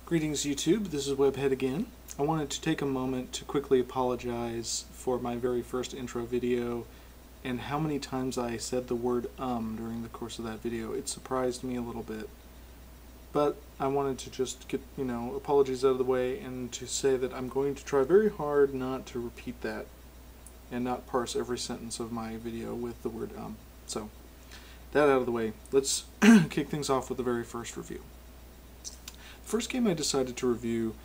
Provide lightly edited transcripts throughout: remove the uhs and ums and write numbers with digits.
Greetings YouTube, this is Webhead again. I wanted to take a moment to quickly apologize for my very first intro video and how many times I said the word during the course of that video. It surprised me a little bit. But I wanted to just get, apologies out of the way and to say that I'm going to try very hard not to repeat that and not parse every sentence of my video with the word So, that out of the way, let's kick things off with the very first review. The first game I decided to review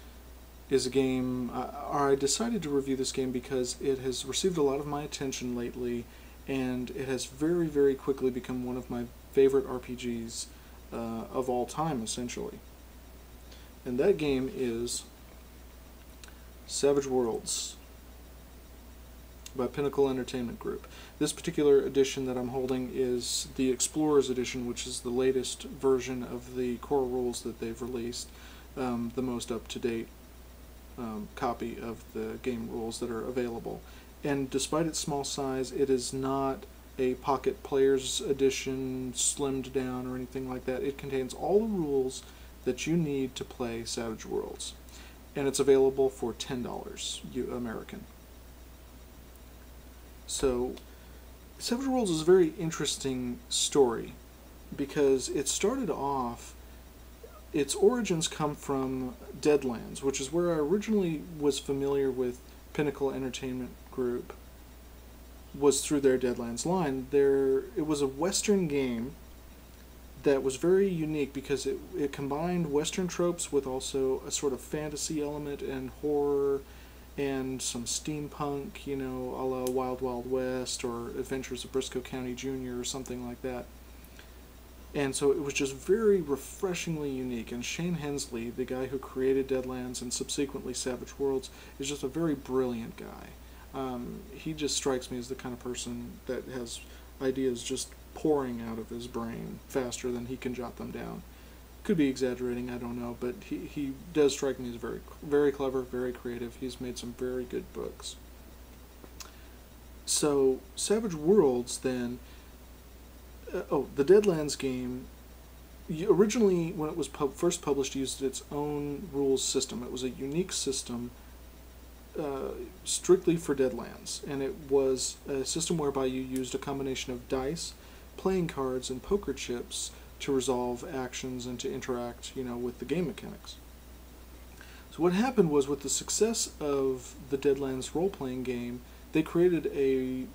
is a game, I decided to review this game because it has received a lot of my attention lately, and it has very, very quickly become one of my favorite RPGs of all time, essentially. And that game is Savage Worlds by Pinnacle Entertainment Group. This particular edition that I'm holding is the Explorers Edition, which is the latest version of the core rules that they've released, the most up-to-date copy of the game rules that are available. And despite its small size, it is not a Pocket Players Edition, slimmed down, or anything like that. It contains all the rules that you need to play Savage Worlds. And it's available for $10 American. So, Savage Worlds is a very interesting story because it started off, its origins come from Deadlands, which is where I originally was familiar with Pinnacle Entertainment Group, was through their Deadlands line. It was a Western game that was very unique because it combined Western tropes with also a sort of fantasy element and horror and some steampunk, a la Wild Wild West or Adventures of Briscoe County Jr. or something like that. And so it was just very refreshingly unique, and Shane Hensley, the guy who created Deadlands and subsequently Savage Worlds, is just a very brilliant guy. He just strikes me as the kind of person that has ideas just pouring out of his brain faster than he can jot them down. Could be exaggerating, I don't know, but he does strike me as very, very clever, very creative. He's made some very good books. So, Savage Worlds, then, the Deadlands game, originally, when it was first published, used its own rules system. It was a unique system strictly for Deadlands, and it was a system whereby you used a combination of dice, playing cards, and poker chips to resolve actions and to interact, with the game mechanics. So what happened was, with the success of the Deadlands role-playing game, they created a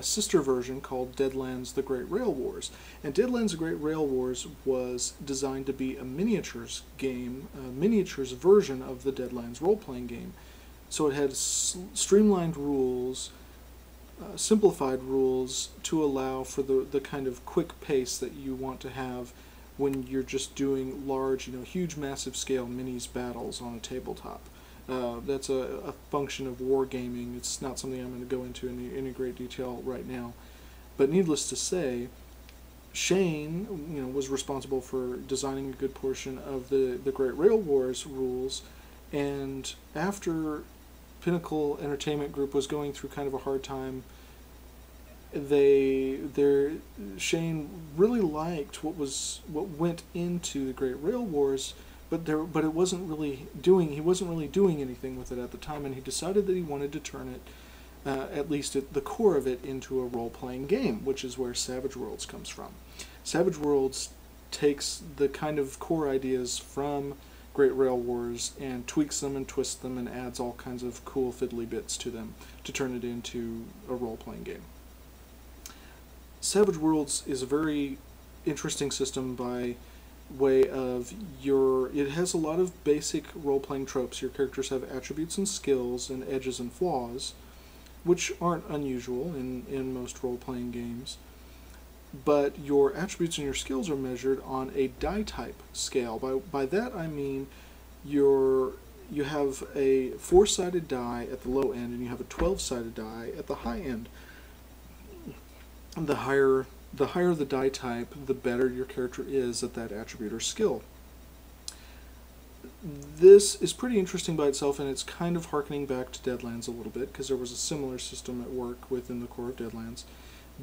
sister version called Deadlands The Great Rail Wars. And Deadlands The Great Rail Wars was designed to be a miniatures game, a miniatures version of the Deadlands role-playing game. So it had streamlined rules, simplified rules to allow for the kind of quick pace that you want to have when you're just doing large, huge, massive scale minis battles on a tabletop. That's a function of wargaming. It's not something I'm going to go into in any great detail right now. But needless to say, Shane, was responsible for designing a good portion of the Great Rail Wars rules, and after Pinnacle Entertainment Group was going through kind of a hard time, Shane really liked what went into the Great Rail Wars, but it wasn't really he wasn't really doing anything with it at the time, and he decided that he wanted to turn it, at least at the core of it, into a role-playing game, which is where Savage Worlds comes from. Savage Worlds takes the kind of core ideas from Great Rail Wars and tweaks them and twists them and adds all kinds of cool fiddly bits to them to turn it into a role-playing game. Savage Worlds is a very interesting system by way of it has a lot of basic role-playing tropes. Your characters have attributes and skills and edges and flaws, which aren't unusual in most role-playing games. But your attributes and your skills are measured on a die type scale. By that I mean you have a 4-sided die at the low end and you have a 12-sided die at the high end. The higher the die type, the better your character is at that attribute or skill. This is pretty interesting by itself, and it's kind of harkening back to Deadlands a little bit, because there was a similar system at work within the core of Deadlands.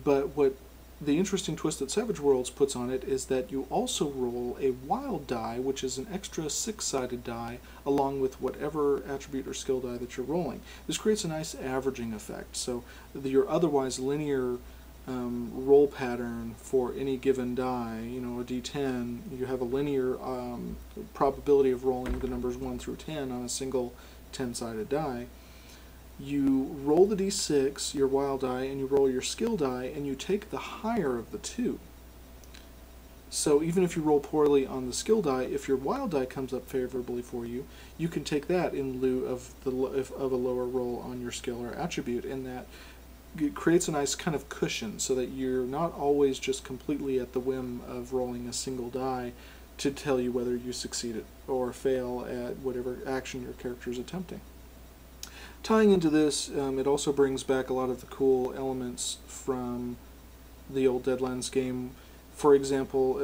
But what the interesting twist that Savage Worlds puts on it is that you also roll a wild die, which is an extra 6-sided die, along with whatever attribute or skill die that you're rolling. This creates a nice averaging effect, so your otherwise linear roll pattern for any given die, you know, a d10, you have a linear probability of rolling the numbers 1 through 10 on a single 10-sided die. You roll the d6, your wild die, and you roll your skill die, and you take the higher of the two. So even if you roll poorly on the skill die, if your wild die comes up favorably for you, you can take that in lieu of a lower roll on your skill or attribute, and that it creates a nice kind of cushion so that you're not always just completely at the whim of rolling a single die to tell you whether you succeed or fail at whatever action your character is attempting. Tying into this, it also brings back a lot of the cool elements from the old Deadlands game. For example,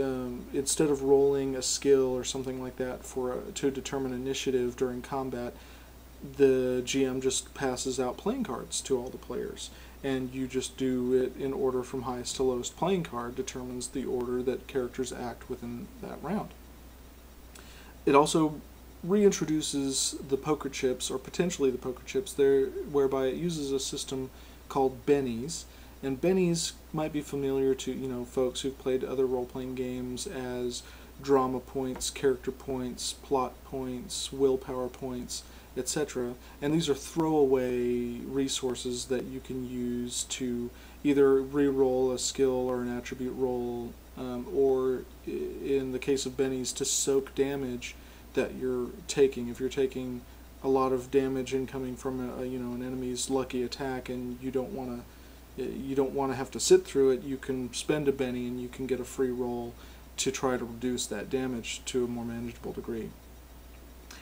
instead of rolling a skill or something like that to determine initiative during combat, the GM just passes out playing cards to all the players, and you just do it in order from highest to lowest playing card determines the order that characters act within that round. It also reintroduces the poker chips, or potentially the poker chips, there, whereby it uses a system called bennies. And bennies might be familiar to, you know, folks who've played other role-playing games as drama points, character points, plot points, willpower points, etc. And these are throwaway resources that you can use to either re-roll a skill or an attribute roll, or in the case of bennies, to soak damage that you're taking. If you're taking a lot of damage incoming from an enemy's lucky attack, and you don't want to have to sit through it, you can spend a benny and you can get a free roll to try to reduce that damage to a more manageable degree.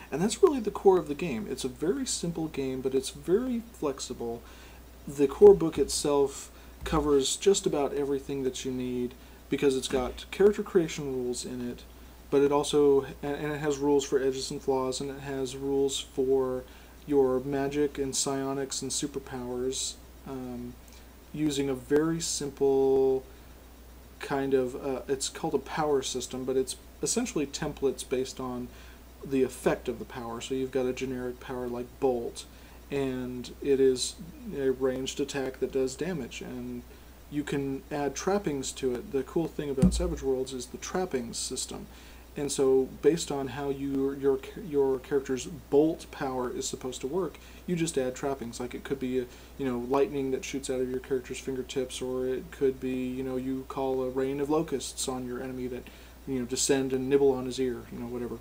And that's really the core of the game. It's a very simple game, but it's very flexible. The core book itself covers just about everything that you need because it's got character creation rules in it, but it also, and it has rules for edges and flaws, and it has rules for your magic and psionics and superpowers, using a very simple kind of, it's called a power system, but it's essentially templates based on the effect of the power. So you've got a generic power like Bolt, and it is a ranged attack that does damage, and you can add trappings to it. The cool thing about Savage Worlds is the trappings system. And so, based on how your character's bolt power is supposed to work, you just add trappings. Like it could be lightning that shoots out of your character's fingertips, or it could be you call a rain of locusts on your enemy that descend and nibble on his ear, whatever.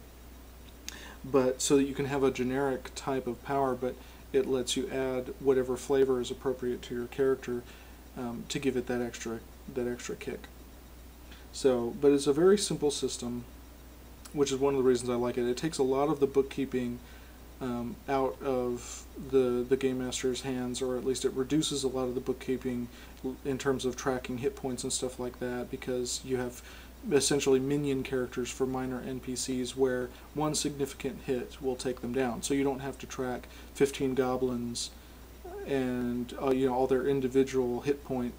But so that you can have a generic type of power, but it lets you add whatever flavor is appropriate to your character to give it that extra kick. So, but it's a very simple system, which is one of the reasons I like it. It takes a lot of the bookkeeping out of the Game Master's hands, or at least it reduces a lot of the bookkeeping in terms of tracking hit points and stuff like that, because you have essentially minion characters for minor NPCs where one significant hit will take them down. So you don't have to track 15 goblins and all their individual hit point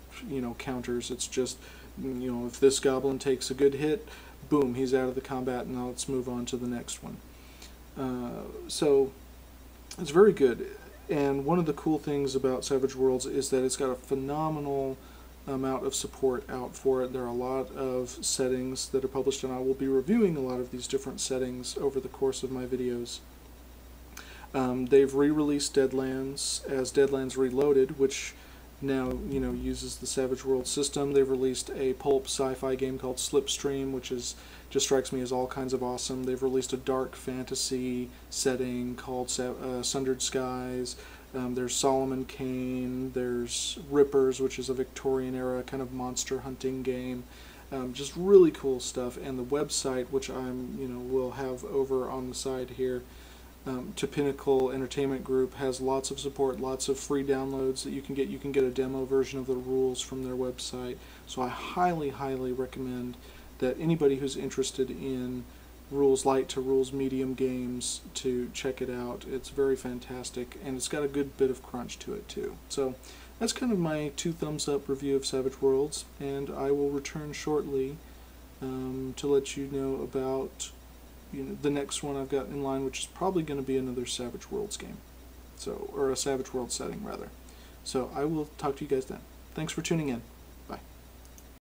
counters. It's just if this goblin takes a good hit, boom, he's out of the combat, and now let's move on to the next one. So it's very good. And one of the cool things about Savage Worlds is that it's got a phenomenal amount of support out for it. There are a lot of settings that are published, and I will be reviewing a lot of these different settings over the course of my videos. They've re-released Deadlands as Deadlands Reloaded, which now uses the Savage Worlds system. They've released a pulp sci-fi game called Slipstream, which just strikes me as all kinds of awesome. They've released a dark fantasy setting called Sundered Skies. There's Solomon Kane. There's Rippers, which is a Victorian era kind of monster hunting game. Just really cool stuff. And the website, which will have over on the side here, to Pinnacle Entertainment Group, has lots of support, lots of free downloads that you can get. You can get a demo version of the rules from their website. So I highly, highly recommend that anybody who's interested in rules light to rules medium games to check it out. It's very fantastic, and it's got a good bit of crunch to it too. So that's kind of my 2 thumbs up review of Savage Worlds, and I will return shortly to let you know about the next one I've got in line, which is probably going to be another Savage Worlds game, or a Savage Worlds setting rather. So I will talk to you guys then. Thanks for tuning in.